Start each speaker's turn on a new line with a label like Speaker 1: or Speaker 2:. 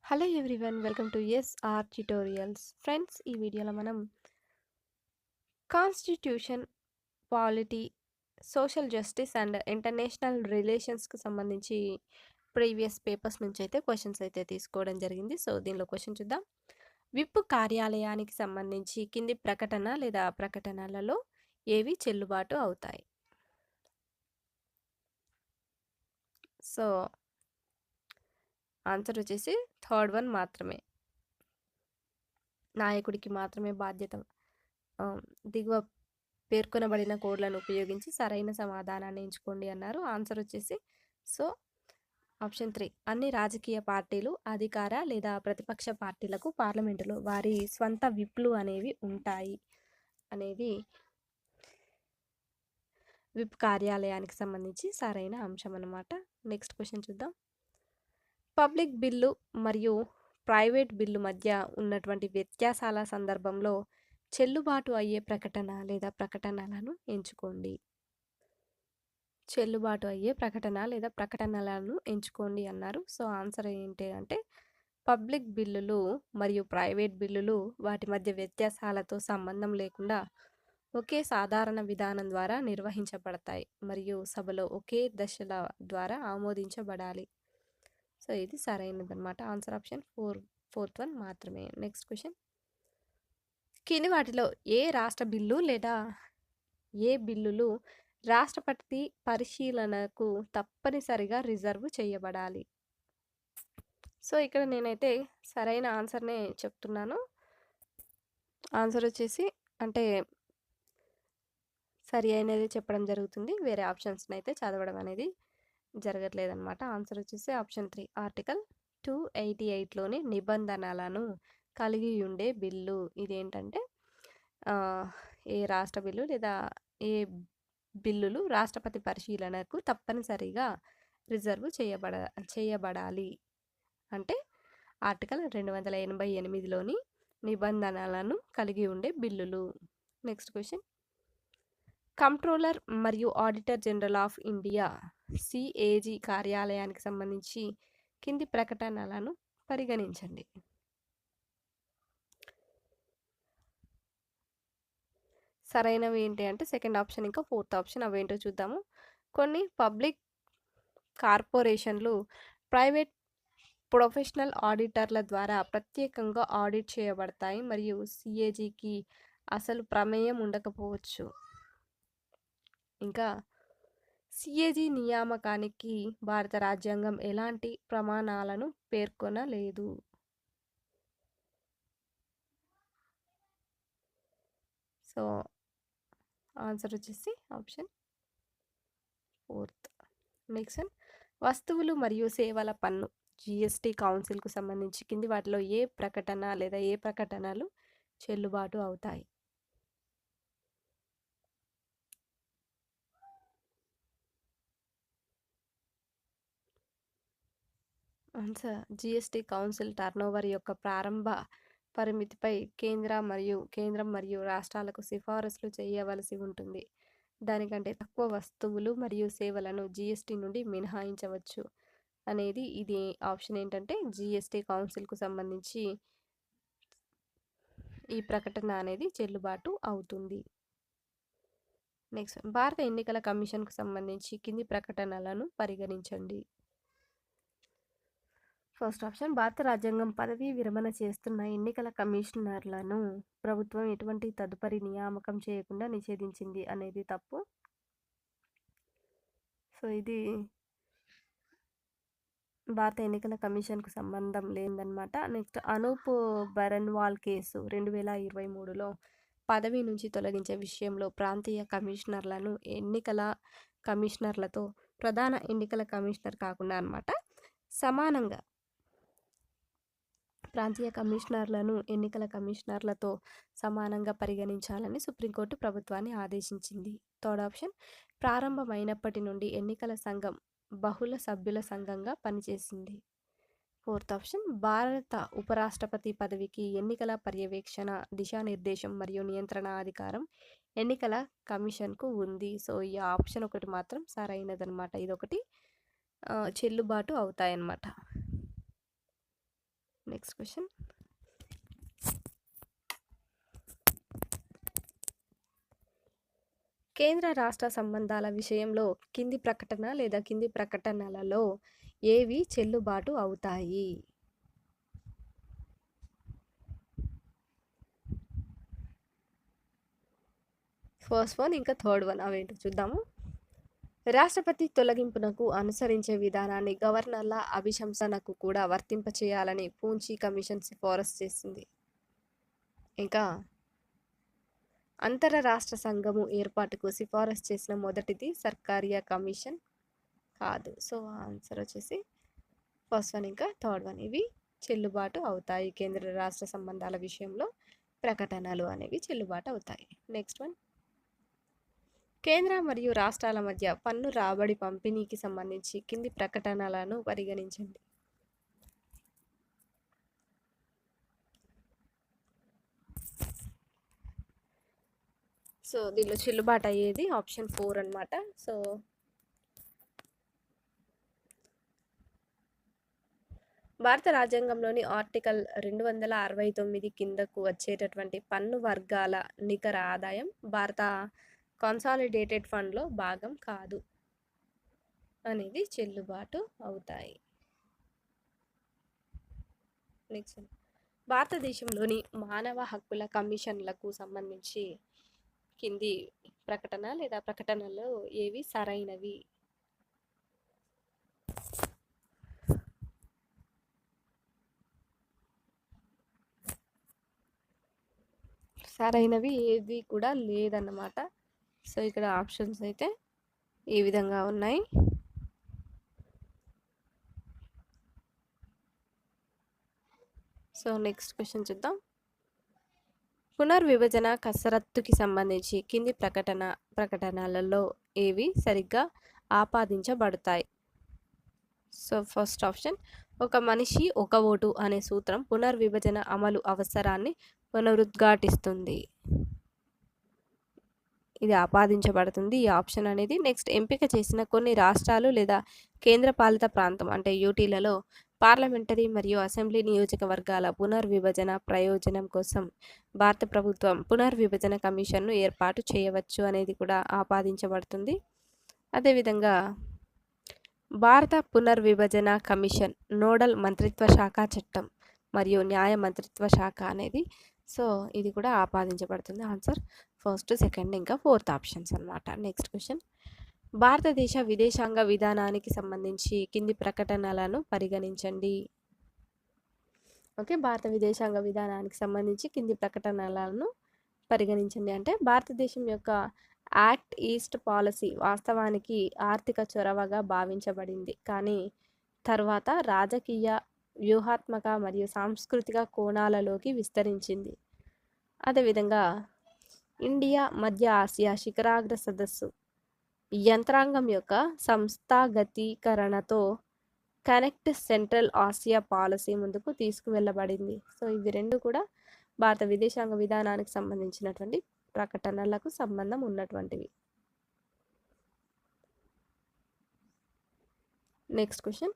Speaker 1: Hello everyone, welcome to SR tutorials. Friends, ఈ వీడియోలో మనం constitution, polity, social justice and international రిలేషన్స్కి సంబంధించి ప్రీవియస్ పేపర్స్ నుంచి అయితే క్వశ్చన్స్ అయితే తీసుకోవడం జరిగింది. సో దీనిలో క్వశ్చన్ చూద్దాం. విప్ కార్యాలయానికి సంబంధించి కింది ప్రకటన లేదా ప్రకటనలలో ఏవి చెల్లుబాటు అవుతాయి? సో ఆన్సర్ వచ్చేసి థర్డ్ వన్ మాత్రమే. నాయకుడికి మాత్రమే బాధ్యత. దిగువ పేర్కొనబడిన కోడ్లను ఉపయోగించి సరైన సమాధానాన్ని ఎంచుకోండి అన్నారు. ఆన్సర్ వచ్చేసి సో ఆప్షన్ 3. అన్ని రాజకీయ పార్టీలు, అధికార లేదా ప్రతిపక్ష పార్టీలకు పార్లమెంటులో వారి స్వంత విప్లు అనేవి ఉంటాయి అనేది విప్ కార్యాలయానికి సంబంధించి సరైన అంశం అన్నమాట. నెక్స్ట్ క్వశ్చన్ చూద్దాం. పబ్లిక్ బిల్లు మరియు ప్రైవేట్ బిల్లు మధ్య ఉన్నటువంటి వ్యత్యాసాల సందర్భంలో చెల్లుబాటు అయ్యే ప్రకటన లేదా ప్రకటనలను ఎంచుకోండి. చెల్లుబాటు అయ్యే ప్రకటన లేదా ప్రకటనలను ఎంచుకోండి అన్నారు. సో ఆన్సర్ ఏంటి అంటే పబ్లిక్ బిల్లులు మరియు ప్రైవేట్ బిల్లులు వాటి మధ్య వ్యత్యాసాలతో సంబంధం లేకుండా ఒకే సాధారణ విధానం ద్వారా నిర్వహించబడతాయి మరియు సభలో ఒకే దశల ద్వారా ఆమోదించబడాలి. సో ఇది సరైనదన్నమాట. ఆన్సర్ ఆప్షన్ ఫోర్త్ వన్ మాత్రమే. Next question. కింది వాటిలో ఏ రాష్ట్ర బిల్లు లేదా ఏ బిల్లులు రాష్ట్రపతి పరిశీలనకు తప్పనిసరిగా రిజర్వ్ చేయబడాలి? సో ఇక్కడ నేనైతే సరైన ఆన్సర్నే చెప్తున్నాను. ఆన్సర్ వచ్చేసి అంటే సరి అయినది చెప్పడం జరుగుతుంది, వేరే ఆప్షన్స్ని అయితే చదవడం అనేది జరగట్లేదన్నమాట. ఆన్సర్ వచ్చేసి ఆప్షన్ 3. ఆర్టికల్ 288లోని నిబంధనలను కలిగి ఉండే బిల్లు. ఇదేంటంటే ఏ రాష్ట్ర బిల్లు లేదా ఏ బిల్లులు రాష్ట్రపతి పరిశీలనకు తప్పనిసరిగా రిజర్వ్ చేయబడాలి అంటే ఆర్టికల్ 288లోని నిబంధనలను కలిగి ఉండే బిల్లులు. Next question. కంట్రోలర్ మరియు auditor general of India CAG కార్యాలయానికి సంబంధించి కింది ప్రకటనలను పరిగణించండి. సరైనవి ఏంటి అంటే సెకండ్ ఆప్షన్ ఇంకా ఫోర్త్ ఆప్షన్. అవేంటో చూద్దాము. కొన్ని పబ్లిక్ కార్పొరేషన్లు ప్రైవేట్ ప్రొఫెషనల్ ఆడిటర్ల ద్వారా ప్రత్యేకంగా ఆడిట్ చేయబడతాయి మరియు సిఏజీకి అసలు ప్రమేయం ఉండకపోవచ్చు. ఇంకా సిఏజీ నియామకానికి భారత రాజ్యాంగం ఎలాంటి ప్రమాణాలను పేర్కొనలేదు. సో ఆన్సర్ వచ్చేసి ఆప్షన్ ఫోర్త్. నెక్స్ట్, వస్తువులు మరియు సేవల పన్ను జిఎస్టీ కౌన్సిల్కు సంబంధించి కింది వాటిలో ఏ ప్రకటన లేదా ఏ ప్రకటనలు చెల్లుబాటు అవుతాయి? ఆన్సర్ జిఎస్టీ కౌన్సిల్ టర్నోవర్ యొక్క ప్రారంభ పరిమితిపై కేంద్రం మరియు రాష్ట్రాలకు సిఫారసులు చేయవలసి ఉంటుంది. దానికంటే తక్కువ వస్తువులు మరియు సేవలను జిఎస్టీ నుండి మినహాయించవచ్చు అనేది ఇది ఆప్షన్. ఏంటంటే జిఎస్టీ కౌన్సిల్కు సంబంధించి ఈ ప్రకటన అనేది చెల్లుబాటు అవుతుంది. నెక్స్ట్, భారత ఎన్నికల కమిషన్కు సంబంధించి కింది ప్రకటనలను పరిగణించండి. First option. భారత రాజ్యాంగం పదవీ విరమణ చేస్తున్న ఎన్నికల కమిషనర్లను ప్రభుత్వం ఎటువంటి తదుపరి నియామకం చేయకుండా నిషేధించింది అనేది తప్పు. సో ఇది భారత ఎన్నికల కమిషన్కు సంబంధం లేదన్నమాట. నెక్స్ట్, అనూప్ బరన్వాల్ కేసు 2023లో పదవి నుంచి తొలగించే విషయంలో ప్రాంతీయ కమిషనర్లను ఎన్నికల కమిషనర్లతో ప్రధాన ఎన్నికల కమిషనర్ కాకుండా అన్నమాట సమానంగా ప్రాంతీయ కమిషనర్లను ఎన్నికల కమిషనర్లతో సమానంగా పరిగణించాలని సుప్రీంకోర్టు ప్రభుత్వాన్ని ఆదేశించింది. Third option. ప్రారంభమైనప్పటి నుండి ఎన్నికల సంఘం బహుళ సభ్యుల సంఘంగా పనిచేసింది. Fourth option. భారత ఉపరాష్ట్రపతి పదవికి ఎన్నికల పర్యవేక్షణ, దిశానిర్దేశం మరియు నియంత్రణ అధికారం ఎన్నికల కమిషన్కు ఉంది. సో ఈ ఆప్షన్ ఒకటి మాత్రం సరైనదన్నమాట. ఇదొకటి చెల్లుబాటు అవుతాయన్నమాట. Next question. కేంద్ర రాష్ట్ర సంబంధాల విషయంలో కింది ప్రకటన లేదా కింది ప్రకటనలలో ఏవి చెల్లుబాటు అవుతాయి? ఫస్ట్ వన్ ఇంకా థర్డ్ వన్ అవేంటో చూద్దాము. రాష్ట్రపతి తొలగింపునకు అనుసరించే విధానాన్ని గవర్నర్ల అభిశంసనకు కూడా వర్తింపచేయాలని పూంచి కమిషన్ సిఫారసు చేసింది. ఇంకా అంతరరాష్ట్ర సంఘము ఏర్పాటుకు సిఫారసు చేసిన మొదటిది సర్కారియా కమిషన్ కాదు. సో ఆన్సర్ వచ్చేసి ఫస్ట్ వన్ ఇంకా థర్డ్ వన్ ఇవి చెల్లుబాటు అవుతాయి. కేంద్ర రాష్ట్ర సంబంధాల విషయంలో ప్రకటనలు అనేవి చెల్లుబాటు అవుతాయి. Next one. కేంద్ర మరియు రాష్ట్రాల మధ్య పన్ను రాబడి పంపిణీకి సంబంధించి కింది ప్రకటనలను పరిగణించండి. సో దీనిలో చెల్లుబాటు అయ్యేది ఆప్షన్ 4 అన్నమాట. సో భారత రాజ్యాంగంలోని ఆర్టికల్ 269 కిందకు వచ్చేటటువంటి పన్ను వర్గాల నికర ఆదాయం భారత కన్సాలిడేటెడ్ ఫండ్లో భాగం కాదు అనేది చెల్లుబాటు అవుతాయి. నెక్స్ట్, భారతదేశంలోని మానవ హక్కుల కమిషన్లకు సంబంధించి కింది ప్రకటన లేదా ప్రకటనలు ఏవి సరైనవి? సరైనవి ఏది కూడా లేదన్నమాట. సో ఇక్కడ ఆప్షన్స్ అయితే ఈ విధంగా ఉన్నాయి. సో నెక్స్ట్ క్వశ్చన్ చూద్దాం. పునర్విభజన కసరత్తుకి సంబంధించి కింది ప్రకటనలలో ఏవి సరిగ్గా ఆపాదించబడతాయి? సో ఫస్ట్ ఆప్షన్, ఒక మనిషి ఒక ఓటు అనే సూత్రం పునర్విభజన అమలు అవసరాన్ని పునరుద్ఘాటిస్తుంది. ఇది ఆపాదించబడుతుంది ఈ ఆప్షన్ అనేది. నెక్స్ట్, ఎంపిక చేసిన కొన్ని రాష్ట్రాలు లేదా కేంద్రపాలిత ప్రాంతం అంటే యూటీలలో పార్లమెంటరీ మరియు అసెంబ్లీ నియోజకవర్గాల పునర్విభజన ప్రయోజనం కోసం భారత ప్రభుత్వం పునర్విభజన కమిషన్ను ఏర్పాటు చేయవచ్చు అనేది కూడా ఆపాదించబడుతుంది. అదేవిధంగా భారత పునర్విభజన కమిషన్ నోడల్ మంత్రిత్వ శాఖ చట్టం మరియు న్యాయ మంత్రిత్వ శాఖ అనేది, సో ఇది కూడా ఆపాదించబడుతుంది. ఆన్సర్ ఫస్ట్, సెకండ్ ఇంకా ఫోర్త్ ఆప్షన్స్ అన్నమాట. నెక్స్ట్ క్వశ్చన్, భారతదేశ విదేశాంగ విధానానికి సంబంధించి కింది ప్రకటనలను పరిగణించండి. ఓకే, భారత విదేశాంగ విధానానికి సంబంధించి కింది ప్రకటనలను పరిగణించండి అంటే, భారతదేశం యొక్క యాక్ట్ ఈస్ట్ పాలసీ వాస్తవానికి ఆర్థిక చొరవగా భావించబడింది, కానీ తర్వాత రాజకీయ, వ్యూహాత్మక మరియు సాంస్కృతిక కోణాలలోకి విస్తరించింది. అదేవిధంగా ఇండియా మధ్య ఆసియా శిఖరాగ్ర సదస్సు యంత్రాంగం యొక్క సంస్థాగతీకరణతో కనెక్ట్ సెంట్రల్ ఆసియా పాలసీ ముందుకు తీసుకువెళ్ళబడింది. సో ఇవి రెండు కూడా భారత విదేశాంగ విధానానికి సంబంధించినటువంటి ప్రకటనలకు సంబంధం ఉన్నటువంటివి. Next question,